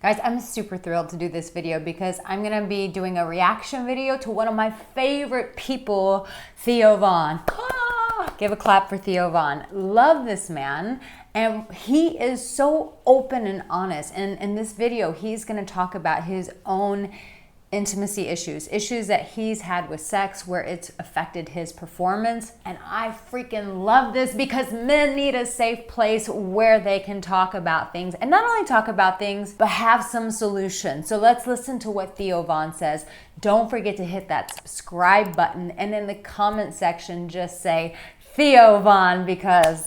Guys, I'm super thrilled to do this video because I'm gonna be doing a reaction video to one of my favorite people, Theo Von. Give a clap for Theo Von. Love this man. And he is so open and honest. And in this video, he's gonna talk about his own intimacy issues that he's had with sex where it's affected his performance. And I freaking love this because men need a safe place where they can talk about things, and not only talk about things, but have some solutions. So let's listen to what Theo Von says. Don't forget to hit that subscribe button, and in the comment section, just say Theo Von because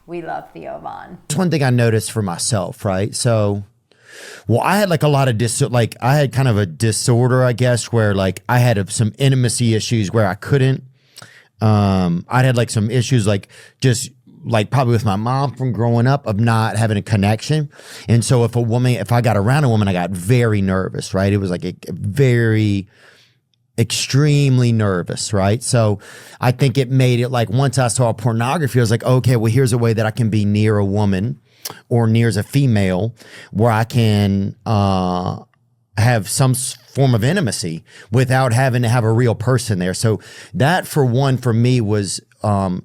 we love Theo Von. That's one thing I noticed for myself, right? So, well, I had like a lot of I had kind of a disorder, I guess, where like I had some intimacy issues where I couldn't. I'd had like some issues, like just like probably with my mom from growing up of not having a connection. And so if I got around a woman, I got very nervous, right? It was like a very extremely nervous, right? So I think it made it like once I saw pornography, I was like, okay, well, here's a way that I can be near a woman or near as a female where I can have some form of intimacy without having to have a real person there. So that for me was,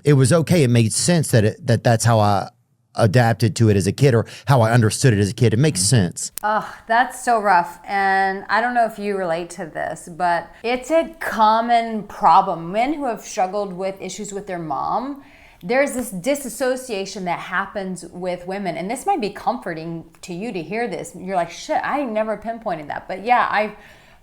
it was okay. It made sense that's how I adapted to it as a kid, or how I understood it as a kid. It makes sense. Oh, that's so rough. And I don't know if you relate to this, but it's a common problem. Men who have struggled with issues with their mom, there's this disassociation that happens with women. And this might be comforting to you to hear this. You're like, shit, I never pinpointed that. But yeah, I've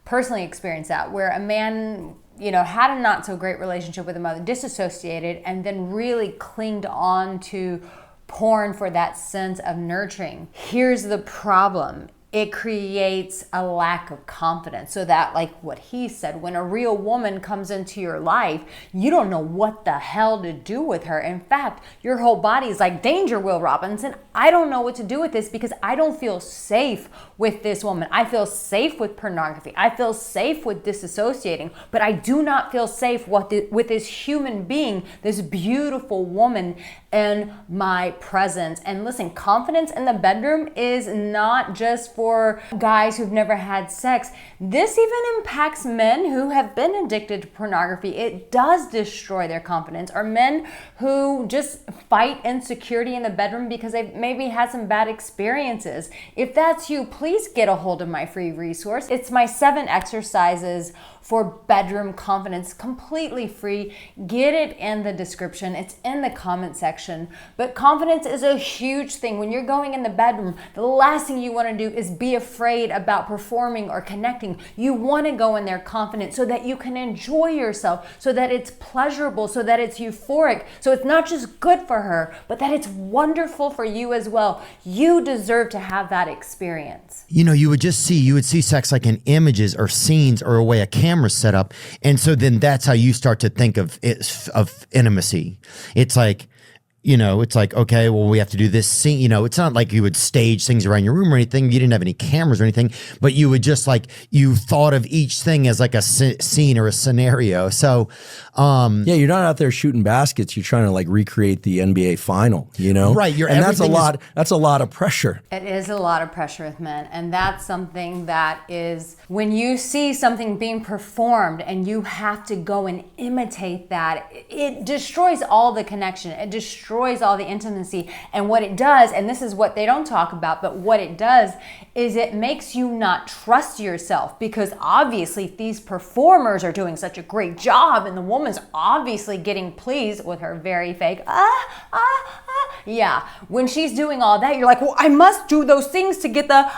personally experienced that, where a man, had a not so great relationship with a mother, disassociated, and then really clinged on to porn for that sense of nurturing. Here's the problem. It creates a lack of confidence. So that, like what he said, when a real woman comes into your life, you don't know what the hell to do with her. In fact, your whole body is like, danger, Will Robinson. I don't know what to do with this because I don't feel safe with this woman. I feel safe with pornography. I feel safe with disassociating, but I do not feel safe with this human being, this beautiful woman in my presence. And listen, confidence in the bedroom is not just for guys who've never had sex. This even impacts men who have been addicted to pornography. It does destroy their confidence. Or men who just fight insecurity in the bedroom because they've maybe had some bad experiences. If that's you, please get a hold of my free resource. It's my 7 exercises for bedroom confidence, completely free. Get it in the description. It's in the comment section. But confidence is a huge thing. When you're going in the bedroom, the last thing you want to do is be afraid about performing or connecting. You want to go in there confident so that you can enjoy yourself, so that it's pleasurable, so that it's euphoric, so it's not just good for her, but that it's wonderful for you as well. You deserve to have that experience. You would see sex like in images or scenes or a way a camera set up, and so then that's how you start to think of intimacy. It's like, okay, well, we have to do this scene. It's not like you would stage things around your room or anything. You didn't have any cameras or anything, but you would just you thought of each thing as like a scene or a scenario. So, yeah, you're not out there shooting baskets. You're trying to recreate the NBA final, Right. That's a lot of pressure. It is a lot of pressure with men. And that's something that is, when you see something being performed and you have to go and imitate that, it destroys all the connection. It destroys all the intimacy. And what it does, and this is what they don't talk about, but what it does is it makes you not trust yourself, because obviously these performers are doing such a great job and the woman's obviously getting pleased with her very fake yeah. When she's doing all that, you're like, well, I must do those things to get the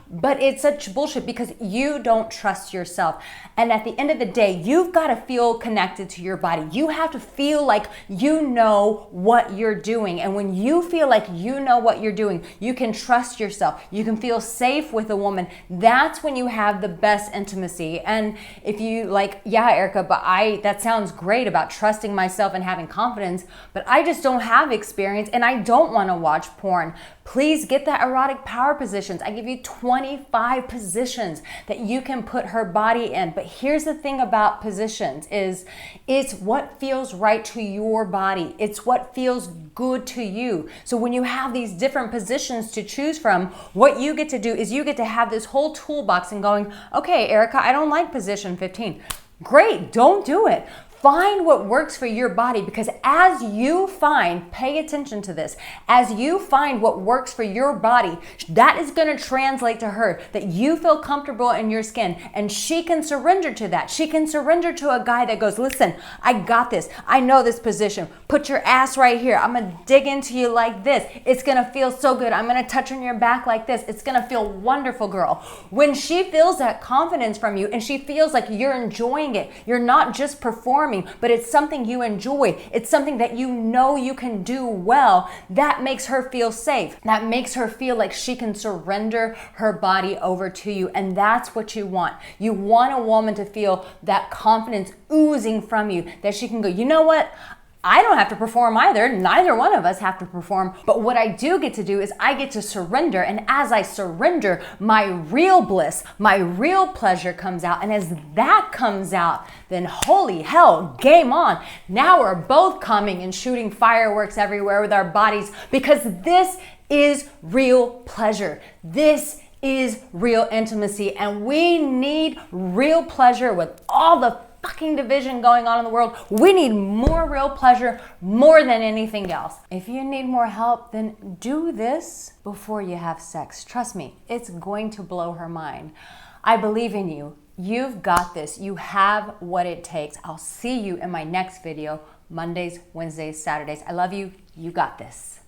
But it's such bullshit because you don't trust yourself. And at the end of the day, you've got to feel connected to your body. You have to feel like you know what you're doing. And when you feel like you know what you're doing, you can trust yourself. You can feel safe with a woman. That's when you have the best intimacy. And if you yeah, Erica, but that sounds great about trusting myself and having confidence, but I just don't have experience and I don't want to watch porn. Please get the erotic power positions. I give you 25 positions that you can put her body in. But here's the thing about positions is it's what feels right to your body. It's what feels good to you. So when you have these different positions to choose from, what you get to do is you get to have this whole toolbox and going, okay, Arica, I don't like position 15. Great, don't do it. Find what works for your body, because as you find, pay attention to this, as you find what works for your body, that is going to translate to her that you feel comfortable in your skin, and she can surrender to that. She can surrender to a guy that goes, listen, I got this. I know this position. Put your ass right here. I'm going to dig into you like this. It's going to feel so good. I'm going to touch on your back like this. It's going to feel wonderful, girl. When she feels that confidence from you and she feels like you're enjoying it, you're not just performing, but it's something you enjoy. It's something that you know you can do well. That makes her feel safe. That makes her feel like she can surrender her body over to you. And that's what you want. You want a woman to feel that confidence oozing from you, that she can go, you know what? I don't have to perform either. Neither one of us have to perform. But what I do get to do is I get to surrender. And as I surrender, my real bliss, my real pleasure comes out. And as that comes out, then holy hell, game on. Now we're both coming and shooting fireworks everywhere with our bodies, because this is real pleasure. This is real intimacy. And we need real pleasure with all the fucking division going on in the world. We need more real pleasure more than anything else. If you need more help, then do this before you have sex. Trust me, it's going to blow her mind. I believe in you. You've got this. You have what it takes. I'll see you in my next video, Mondays, Wednesdays, Saturdays. I love you. You got this.